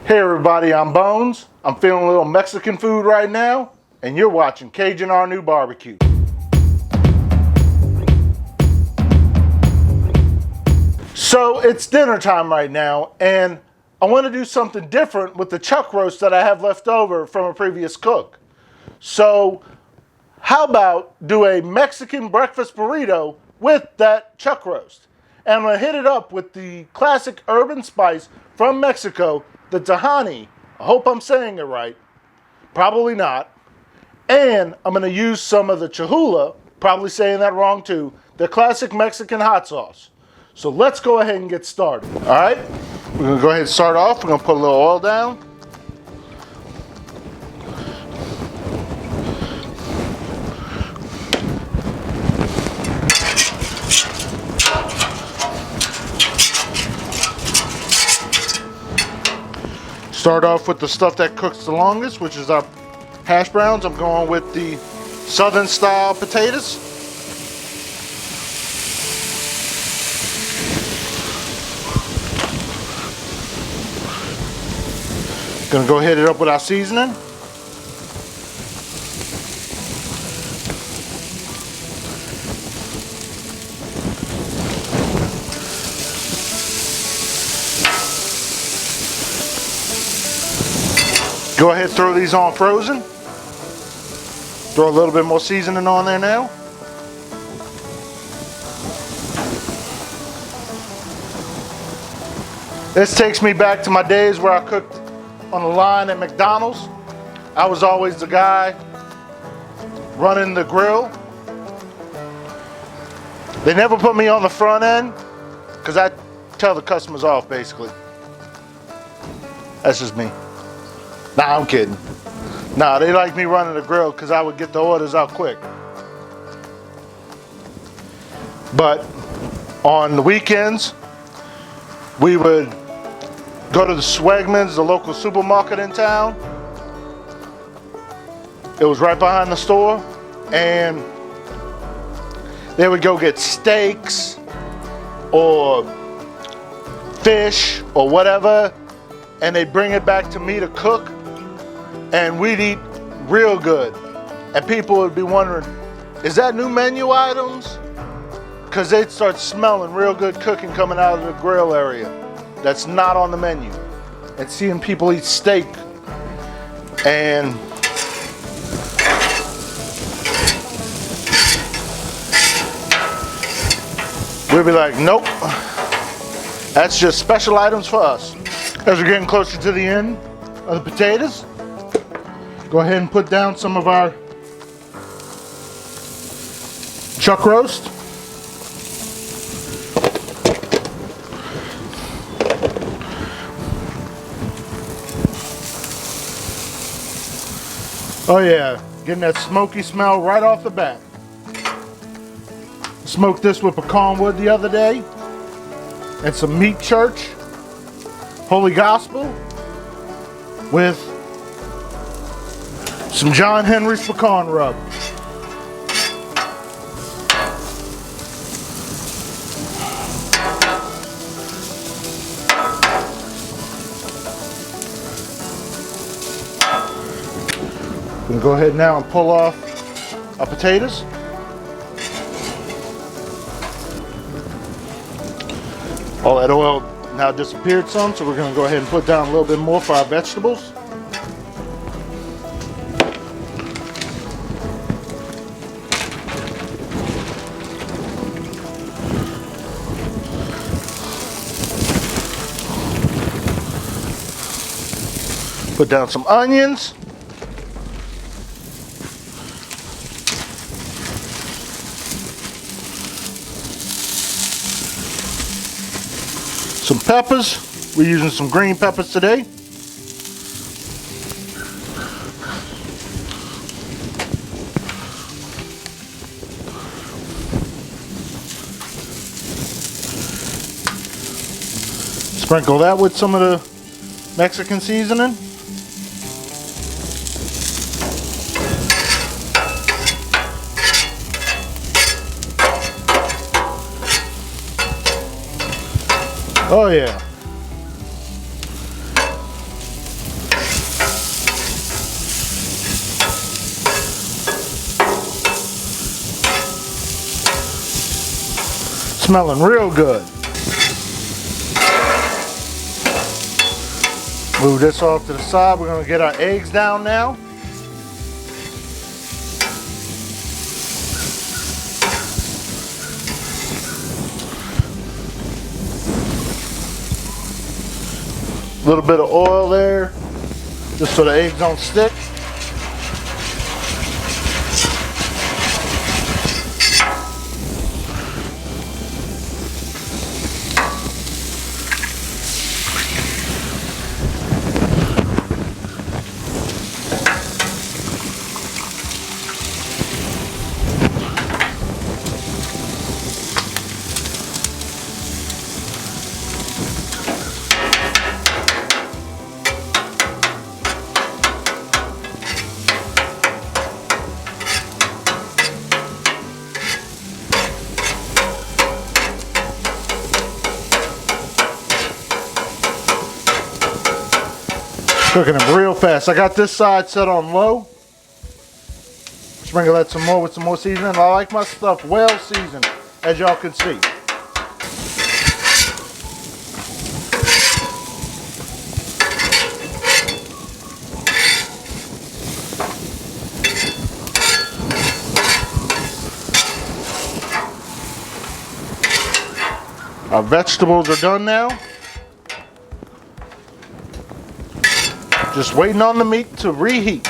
Hey everybody, I'm Bones. I'm feeling a little Mexican food right now, and you're watching Cajun RNEWBBQ. So it's dinner time right now, and I want to do something different with the chuck roast that I have left over from a previous cook. So how about do a Mexican breakfast burrito with that chuck roast? And I'm going to hit it up with the classic urban spice from Mexico, the tahini. I hope I'm saying it right. Probably not. And I'm going to use some of the cholula, probably saying that wrong too, the classic Mexican hot sauce. So let's go ahead and get started. All right, we're going to go ahead and start off. We're going to put a little oil down. Start off with the stuff that cooks the longest, which is our hash browns. I'm going with the southern style potatoes. Gonna go hit it up with our seasoning. Go ahead, throw these on frozen. Throw a little bit more seasoning on there now. This takes me back to my days where I cooked on the line at McDonald's. I was always the guy running the grill. They never put me on the front end because I tell the customers off basically. That's just me. Nah, I'm kidding. Nah, they like me running the grill because I would get the orders out quick. But on the weekends, we would go to the Swagman's, the local supermarket in town. It was right behind the store, and they would go get steaks or fish or whatever, and they'd bring it back to me to cook. And we'd eat real good. And people would be wondering, is that new menu items? Because they'd start smelling real good cooking coming out of the grill area that's not on the menu. And seeing people eat steak. And we'd be like, nope, that's just special items for us. As we're getting closer to the end of the potatoes, go ahead and put down some of our chuck roast. Oh yeah, getting that smoky smell right off the bat. Smoked this with pecan wood the other day and some meat church, Holy Gospel, with some John Henry's pecan rub. I'm gonna go ahead now and pull off our potatoes. All that oil now disappeared some, so we're gonna go ahead and put down a little bit more for our vegetables. Put down some onions. Some peppers. We're using some green peppers today. Sprinkle that with some of the Mexican seasoning. Oh yeah. Smelling real good. Move this off to the side. We're going to get our eggs down now. A little bit of oil there, just so the eggs don't stick. Cooking them real fast. I got this side set on low. Sprinkle that some more with some more seasoning. I like my stuff well seasoned, as y'all can see. Our vegetables are done now. Just waiting on the meat to reheat.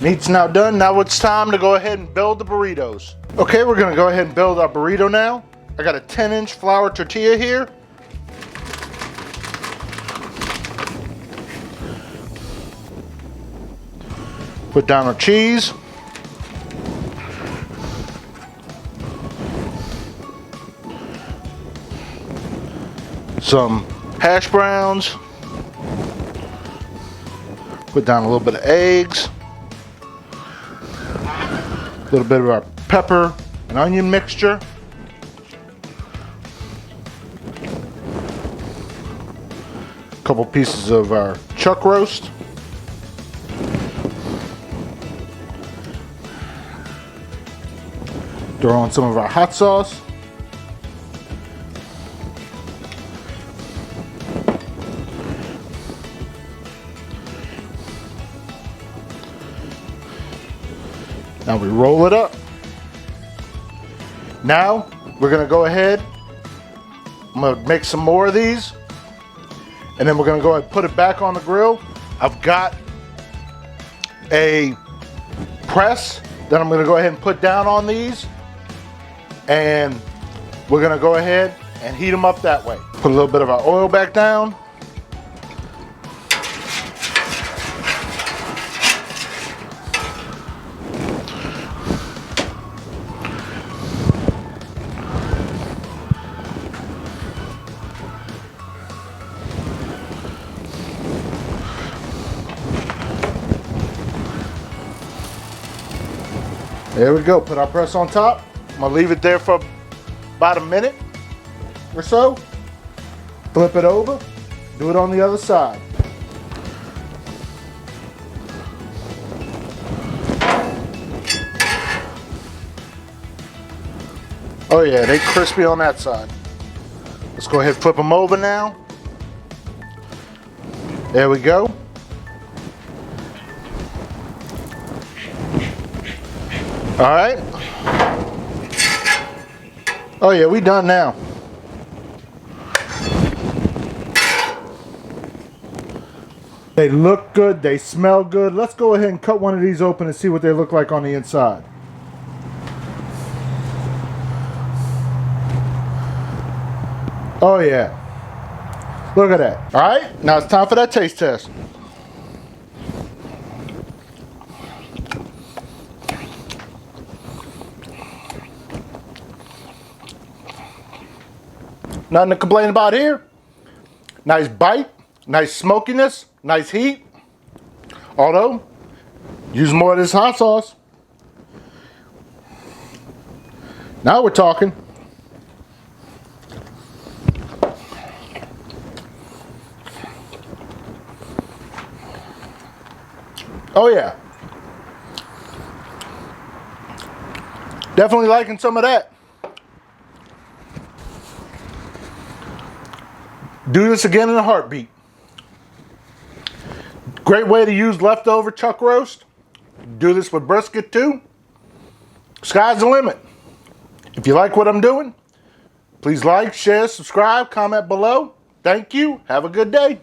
Meat's now done. Now it's time to go ahead and build the burritos. Okay, we're gonna go ahead and build our burrito now. I got a 10-inch flour tortilla here. Put down our cheese. Some hash browns. Put down a little bit of eggs. A little bit of our pepper and onion mixture. A couple pieces of our chuck roast. Throw on some of our hot sauce. Now we roll it up. Now we're gonna go ahead. I'm gonna make some more of these, and then we're gonna go ahead and put it back on the grill. I've got a press that I'm gonna go ahead and put down on these. And we're gonna go ahead and heat them up that way. Put a little bit of our oil back down. There we go, put our press on top. I'm gonna leave it there for about a minute or so. Flip it over, do it on the other side. Oh yeah, they crispy on that side. Let's go ahead and flip them over now. There we go. All right. Oh yeah, we done now. They look good, they smell good. Let's go ahead and cut one of these open and see what they look like on the inside. Oh yeah. Look at that. All right, now it's time for that taste test. Nothing to complain about here. Nice bite, nice smokiness, nice heat. Although, use more of this hot sauce. Now we're talking. Oh yeah. Definitely liking some of that. Do this again in a heartbeat. Great way to use leftover chuck roast. Do this with brisket too. Sky's the limit. If you like what I'm doing, please like, share, subscribe, comment below. Thank you. Have a good day.